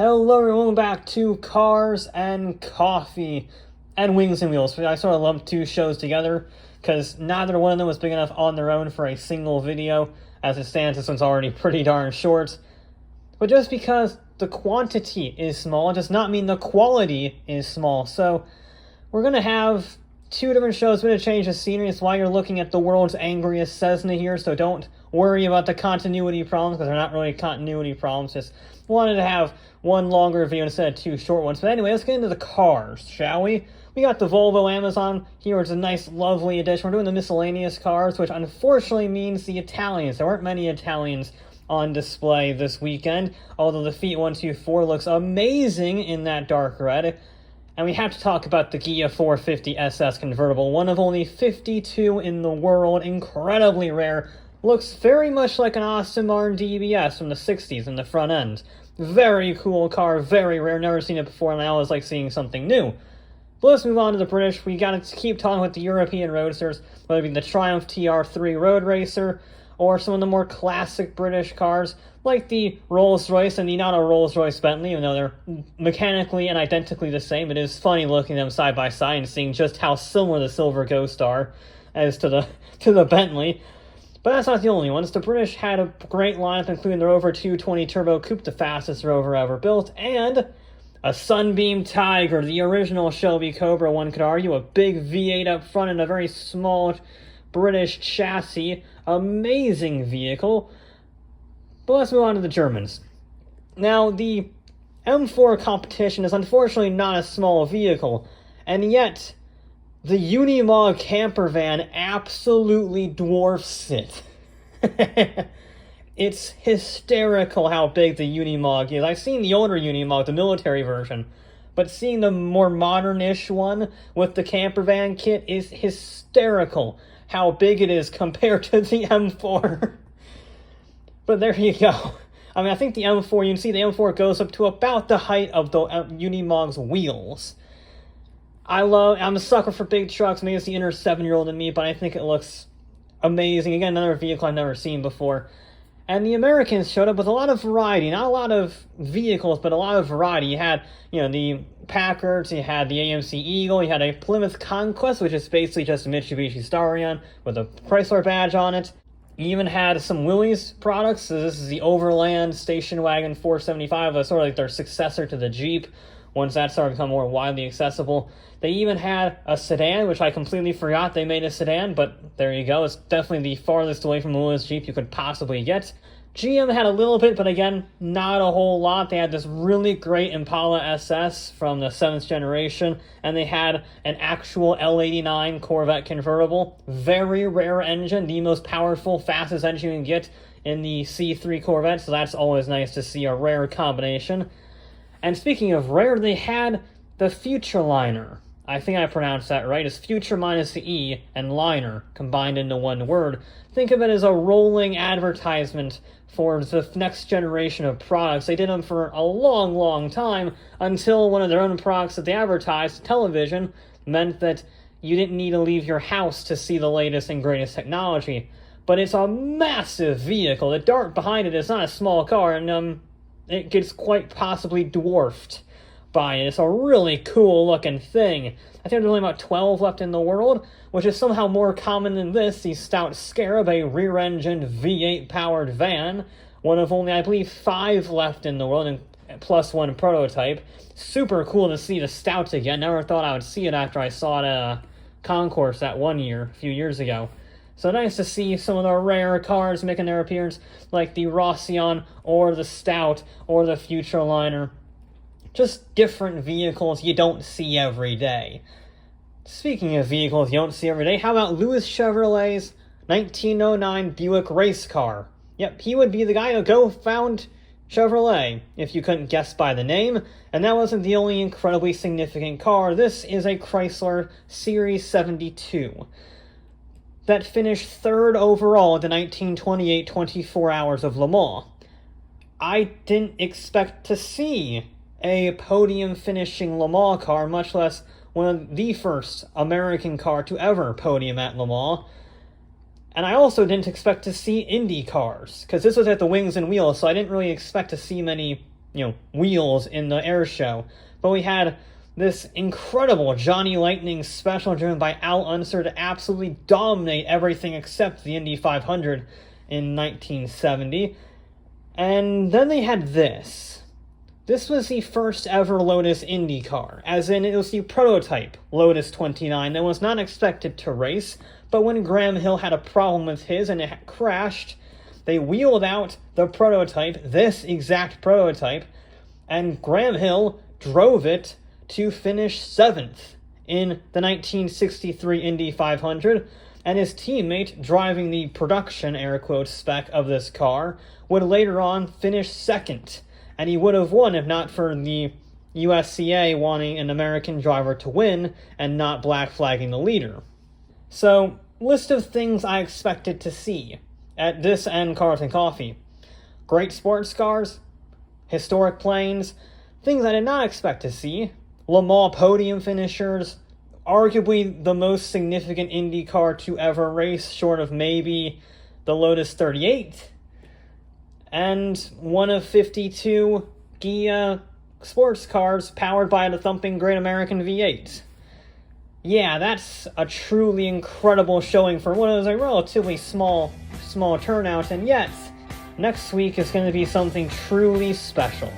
Hello everyone, welcome back to Cars and Coffee and Wings and Wheels. I sort of lumped two shows together because neither one of them was big enough on their own for a single video. As it stands, this one's already pretty darn short. But just because the quantity is small does not mean the quality is small. So we're going to have two different shows. We're going to change the scenery. It's why you're looking at the world's angriest Cessna here, so don't worry about the continuity problems, because they're not really continuity problems. Just wanted to have one longer video instead of two short ones. But anyway, let's get into the cars, shall we? We got the Volvo Amazon here, which is a nice, lovely addition. We're doing the Miscellanious cars, which unfortunately means the Italians. There weren't many Italians on display this weekend, although the Fiat 124 looks amazing in that dark red. And we have to talk about the Ghia 450 SS convertible, one of only 52 in the world, incredibly rare. Looks very much like an Aston Martin DBS from the 60s in the front end. Very cool car, very rare, never seen it before, and I always like seeing something new. But let's move on to the British. We gotta keep talking with the European roadsters, whether it be the Triumph TR3 Road Racer, or some of the more classic British cars, like the Rolls-Royce and the not a Rolls-Royce Bentley, even though they're mechanically and identically the same. It is funny looking at them side by side and seeing just how similar the Silver Ghost are as to the Bentley. But that's not the only ones. The British had a great lineup, including the Rover 220 Turbo Coupe, the fastest Rover ever built, and a Sunbeam Tiger, the original Shelby Cobra, one could argue, a big V8 up front and a very small British chassis. Amazing vehicle. But let's move on to the Germans. Now, the M4 competition is unfortunately not a small vehicle, and yet the Unimog camper van absolutely dwarfs it. It's hysterical how big the Unimog is. I've seen the older Unimog, the military version, but seeing the more modern-ish one with the camper van kit is hysterical how big it is compared to the M4. But there you go. I mean, I think the M4, you can see the M4 goes up to about the height of the Unimog's wheels. I'm a sucker for big trucks. Maybe it's the inner 7-year-old in me, but I think it looks amazing. Again, another vehicle I've never seen before. And the Americans showed up with a lot of variety. Not a lot of vehicles, but a lot of variety. You had, the Packards, you had the AMC Eagle, you had a Plymouth Conquest, which is basically just a Mitsubishi Starion with a Chrysler badge on it. You even had some HUEYS products. So this is the Overland Station Wagon 475, sort of like their successor to the Jeep, once that started to become more widely accessible. They even had a sedan, which I completely forgot they made a sedan, but there you go. It's definitely the farthest away from the Lewis Jeep you could possibly get. GM had a little bit, but again, not a whole lot. They had this really great Impala SS from the 7th generation, and they had an actual L89 Corvette convertible. Very rare engine, the most powerful, fastest engine you can get in the C3 Corvette, so that's always nice to see a rare combination. And speaking of rare, they had the Futureliner. I think I pronounced that right. It's Future minus the E and Liner combined into one word. Think of it as a rolling advertisement for the next generation of products. They did them for a long, long time until one of their own products that they advertised, television, meant that you didn't need to leave your house to see the latest and greatest technology. But it's a massive vehicle. The dart behind it is not a small car, and it gets quite possibly dwarfed by it. It's a really cool looking thing. I think there's only about 12 left in the world, which is somehow more common than this, the Stout Scarab, a rear-engined V8 powered van, one of only, I believe, 5 left in the world, and plus one prototype. Super cool to see the Stout again. Never thought I would see it after I saw it at a concourse that one year, a few years ago. So nice to see some of the rare cars making their appearance, like the Roussillon, or the Stout, or the Futureliner. Just different vehicles you don't see every day. Speaking of vehicles you don't see every day, how about Louis Chevrolet's 1909 Buick race car? Yep, he would be the guy to go found Chevrolet, if you couldn't guess by the name. And that wasn't the only incredibly significant car. This is a Chrysler Series 72 that finished 3rd overall at the 1928 24 Hours of Le Mans. I didn't expect to see a podium finishing Le Mans car, much less one of the first American car to ever podium at Le Mans. And I also didn't expect to see INDYCARS, because this was at the Wings and Wheels, so I didn't really expect to see many wheels in the air show. But we had this incredible Johnny Lightning special driven by Al Unser to absolutely dominate everything except the Indy 500 in 1970. And then they had this. This was the first ever Lotus Indy car, as in it was the prototype Lotus 29 that was not expected to race, but when Graham Hill had a problem with his and it crashed, they wheeled out the prototype, this exact prototype, and Graham Hill drove it to finish 7th in the 1963 Indy 500, and his teammate driving the production air quote spec of this car would later on finish 2nd, and he would have won if not for the USCA wanting an American driver to win and not black flagging the leader. So, list of things I expected to see at this and Cars and Coffee. Great sports cars, historic planes, things I did not expect to see, Le Mans podium finishers, arguably the most significant Indy car to ever race, short of maybe the Lotus 38, and one of 52 Ghia sports cars powered by the thumping Great American V8. Yeah, that's a truly incredible showing for what is a relatively small turnout, and yet, next week is going to be something truly special.